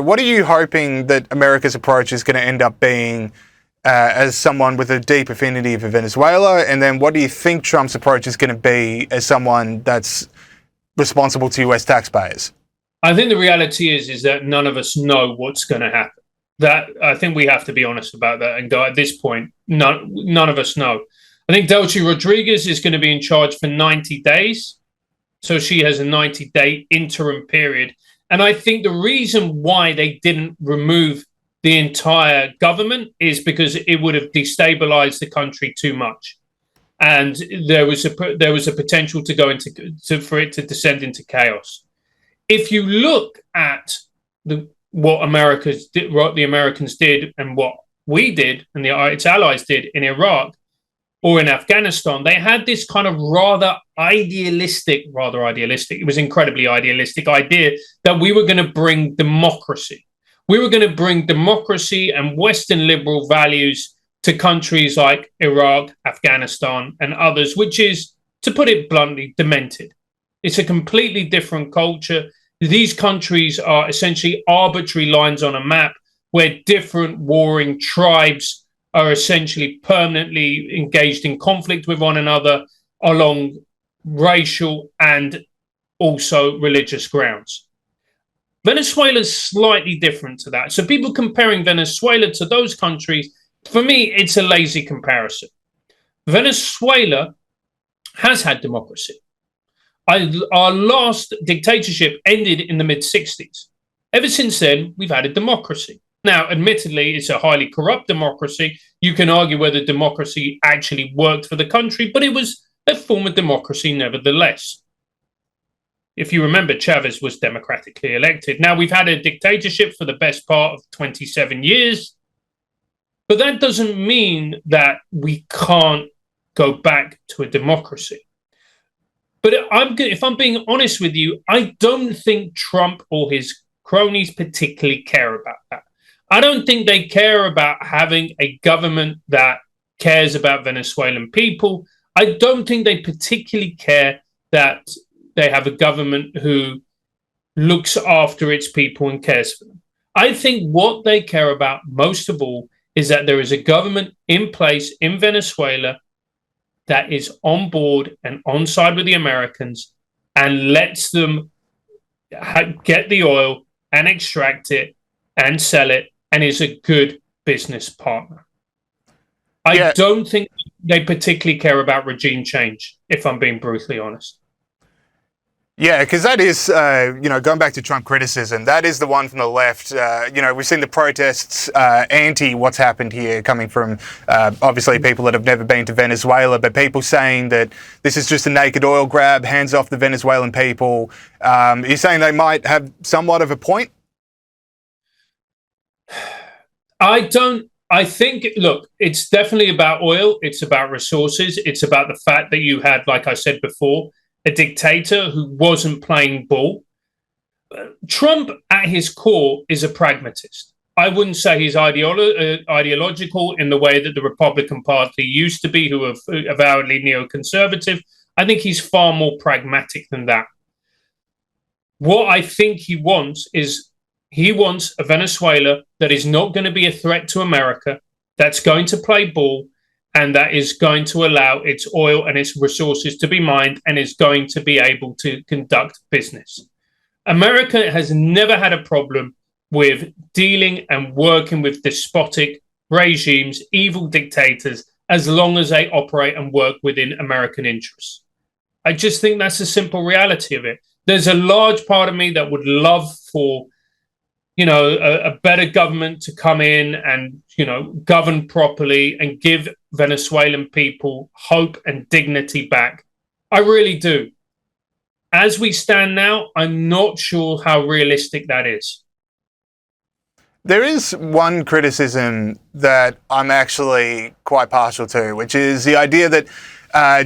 What are you hoping that America's approach is going to end up being as someone with a deep affinity for Venezuela? And then what do you think Trump's approach is going to be as someone that's responsible to US taxpayers? I think the reality is that none of us know what's going to happen. That I think we have to be honest about that and go, at this point, none of us know. I think Delcy Rodriguez is going to be in charge for 90 days. So she has a 90-day interim period. And I think the reason why they didn't remove the entire government is because it would have destabilized the country too much. And there was a potential to go for it to descend into chaos. If you look at what the Americans did and what we did and its allies did in Iraq or in Afghanistan, they had this kind of rather idealistic, it was incredibly idealistic idea that we were going to bring democracy. We were going to bring democracy and Western liberal values to countries like Iraq, Afghanistan, and others, which is, to put it bluntly, demented. It's a completely different culture. These countries are essentially arbitrary lines on a map where different warring tribes are essentially permanently engaged in conflict with one another along racial and also religious grounds. Venezuela is slightly different to that. So people comparing Venezuela to those countries, for me, it's a lazy comparison. Venezuela has had democracy. Our last dictatorship ended in the mid-60s. Ever since then, we've had a democracy. Now, admittedly, it's a highly corrupt democracy. You can argue whether democracy actually worked for the country, but it was a form of democracy nevertheless. If you remember, Chavez was democratically elected. Now, we've had a dictatorship for the best part of 27 years, but that doesn't mean that we can't go back to a democracy. But if I'm being honest with you, I don't think Trump or his cronies particularly care about that. I don't think they care about having a government that cares about Venezuelan people. I don't think they particularly care that they have a government who looks after its people and cares for them. I think what they care about most of all is that there is a government in place in Venezuela that is on board and on side with the Americans and lets them get the oil and extract it and sell it and is a good business partner. I don't think they particularly care about regime change, if I'm being brutally honest. Yeah, because that is, going back to Trump criticism, that is the one from the left. We've seen the protests anti what's happened here coming from, obviously, people that have never been to Venezuela, but people saying that this is just a naked oil grab, hands off the Venezuelan people. You're saying they might have somewhat of a point? I think, look, it's definitely about oil. It's about resources. It's about the fact that you had, like I said before, a dictator who wasn't playing ball. Trump, at his core, is a pragmatist. I wouldn't say he's ideological in the way that the Republican Party used to be, who are avowedly neoconservative. I think he's far more pragmatic than that. What I think he wants a Venezuela that is not going to be a threat to America, that's going to play ball, and that is going to allow its oil and its resources to be mined and is going to be able to conduct business. America has never had a problem with dealing and working with despotic regimes, evil dictators, as long as they operate and work within American interests. I just think that's the simple reality of it. There's a large part of me that would love for a better government to come in and, govern properly and give Venezuelan people hope and dignity back. I really do. As we stand now, I'm not sure how realistic that is. There is one criticism that I'm actually quite partial to, which is the idea that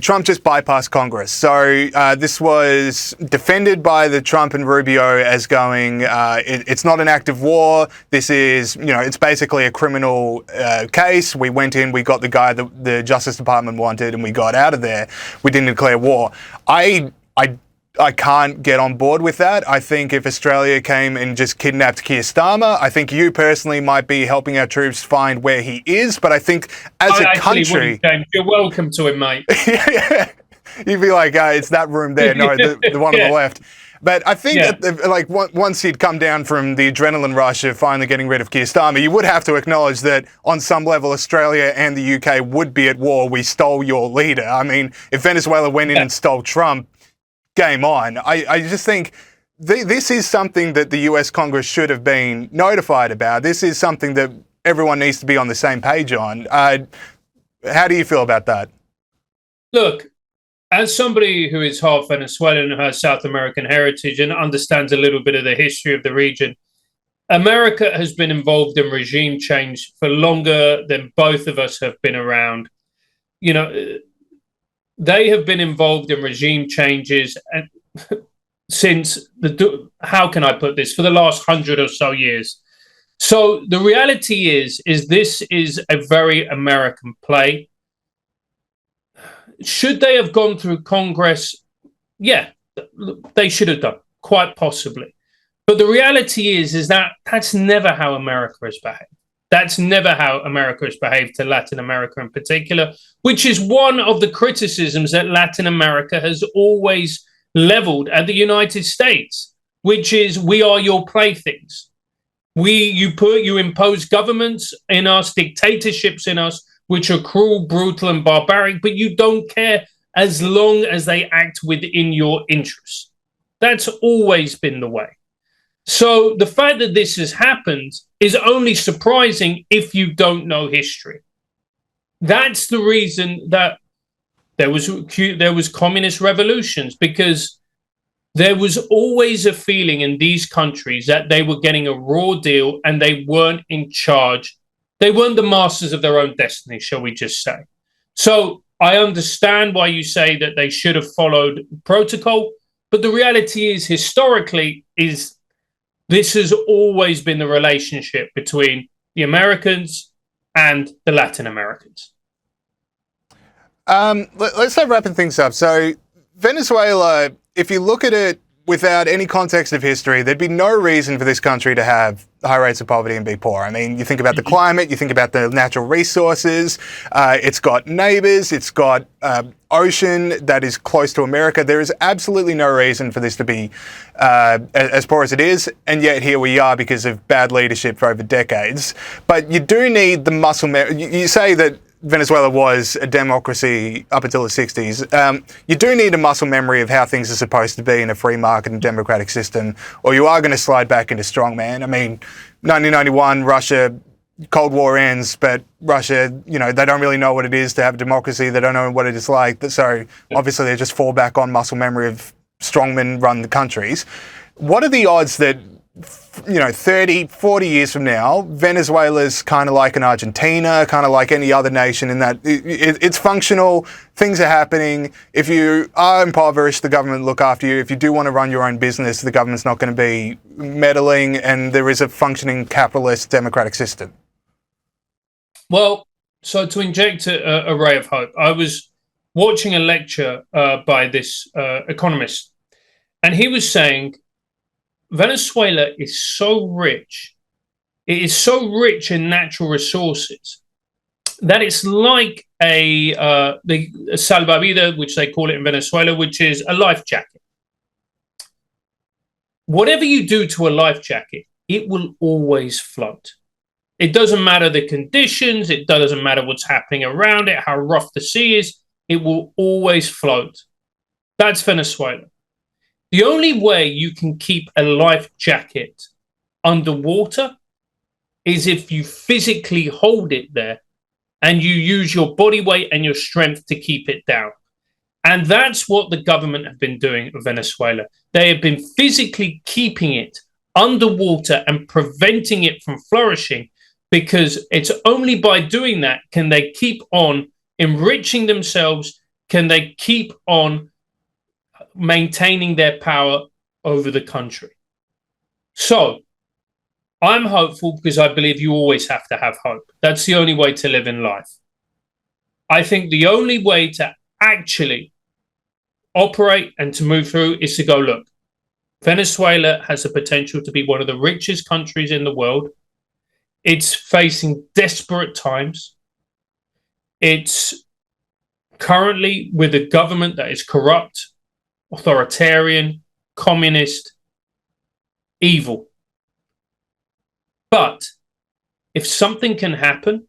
Trump just bypassed Congress. So this was defended by the Trump and Rubio as going, it's not an act of war. This is, it's basically a criminal case. We went in, we got the guy that the Justice Department wanted, and we got out of there. We didn't declare war. I I can't get on board with that. I think if Australia came and just kidnapped Keir Starmer, I think you personally might be helping our troops find where he is. But I think as a country, you're welcome to him, mate. Yeah, you'd be like, it's that room there. No, the one on the left. But I think that, like, once you'd come down from the adrenaline rush of finally getting rid of Keir Starmer, you would have to acknowledge that on some level, Australia and the UK would be at war. We stole your leader. I mean, if Venezuela went in and stole Trump, game on. I just think this is something that the US Congress should have been notified about. This is something that everyone needs to be on the same page on. How do you feel about that? Look, as somebody who is half Venezuelan and has South American heritage and understands a little bit of the history of the region, America has been involved in regime change for longer than both of us have been around. You know, they have been involved in regime changes since how can I put this, for the last 100 or so years. So the reality is this is a very American play. Should they have gone through Congress? Yeah, they should have done, quite possibly. But the reality is that that's never how America has behaved. That's never how America has behaved to Latin America in particular, which is one of the criticisms that Latin America has always leveled at the United States, which is we are your playthings. You impose governments in us, dictatorships in us, which are cruel, brutal, and barbaric, but you don't care as long as they act within your interests. That's always been the way. So the fact that this has happened is only surprising if you don't know history. That's the reason that there was communist revolutions, because there was always a feeling in these countries that they were getting a raw deal and they weren't in charge. They weren't the masters of their own destiny, shall we just say. So I understand why you say that they should have followed protocol, but the reality is, historically, this has always been the relationship between the Americans and the Latin Americans. Let's start wrapping things up. So Venezuela, if you look at it without any context of history, there'd be no reason for this country to have high rates of poverty and be poor. I mean, you think about the climate, you think about the natural resources, it's got neighbors, it's got ocean that is close to America. There is absolutely no reason for this to be as poor as it is, and yet here we are because of bad leadership for over decades. But you do need the muscle memory. You say that Venezuela was a democracy up until the 60s. You do need a muscle memory of how things are supposed to be in a free market and democratic system, or you are going to slide back into strongman. I mean, 1991, Russia, Cold War ends, but Russia, you know, they don't really know what it is to have a democracy. They don't know what it is like. So obviously they just fall back on muscle memory of strongmen run the countries. What are the odds that, you know, 30, 40 years from now, Venezuela's kind of like an Argentina, kind of like any other nation in that it's functional, things are happening. If you are impoverished, the government look after you. If you do want to run your own business, the government's not going to be meddling, and there is a functioning capitalist democratic system. Well, so to inject a ray of hope, I was watching a lecture by this economist, and he was saying Venezuela is so rich. It is so rich in natural resources that it's like a salvavidas, which they call it in Venezuela, which is a life jacket. Whatever you do to a life jacket, it will always float. It doesn't matter the conditions. It doesn't matter what's happening around it, how rough the sea is. It will always float. That's Venezuela. The only way you can keep a life jacket underwater is if you physically hold it there and you use your body weight and your strength to keep it down. And that's what the government have been doing in Venezuela. They have been physically keeping it underwater and preventing it from flourishing, because it's only by doing that can they keep on enriching themselves, can they keep on maintaining their power over the country. So I'm hopeful, because I believe you always have to have hope. That's the only way to live in life. I think the only way to actually operate and to move through is to go, look, Venezuela has the potential to be one of the richest countries in the world. It's facing desperate times. It's currently with a government that is corrupt, authoritarian, communist, evil. But if something can happen,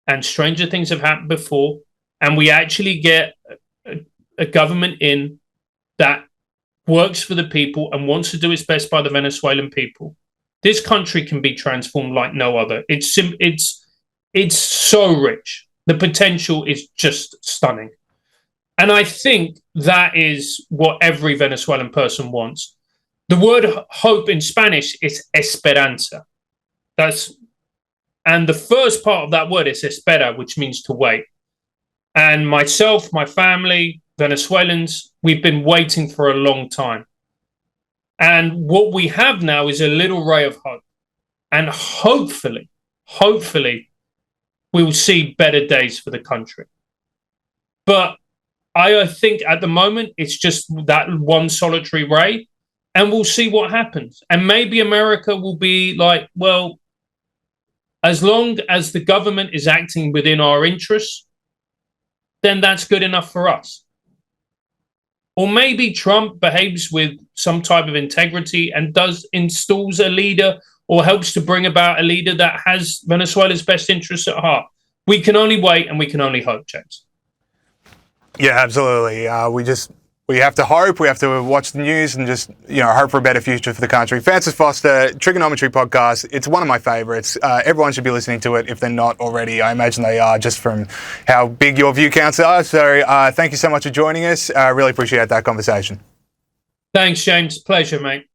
and stranger things have happened before, and we actually get a government in that works for the people and wants to do its best by the Venezuelan people, this country can be transformed like no other. It's so rich. The potential is just stunning. And I think that is what every Venezuelan person wants. The word hope in Spanish is esperanza. And the first part of that word is espera, which means to wait. And myself, my family, Venezuelans, we've been waiting for a long time. And what we have now is a little ray of hope. And hopefully, we will see better days for the country. But I think at the moment, it's just that one solitary ray, and we'll see what happens. And maybe America will be like, well, as long as the government is acting within our interests, then that's good enough for us. Or maybe Trump behaves with some type of integrity and installs a leader or helps to bring about a leader that has Venezuela's best interests at heart. We can only wait and we can only hope, James. Yeah, absolutely. We have to hope, we have to watch the news and just, hope for a better future for the country. Francis Foster, Triggernometry podcast. It's one of my favorites. Everyone should be listening to it if they're not already. I imagine they are, just from how big your view counts are. So thank you so much for joining us. I really appreciate that conversation. Thanks, James. Pleasure, mate.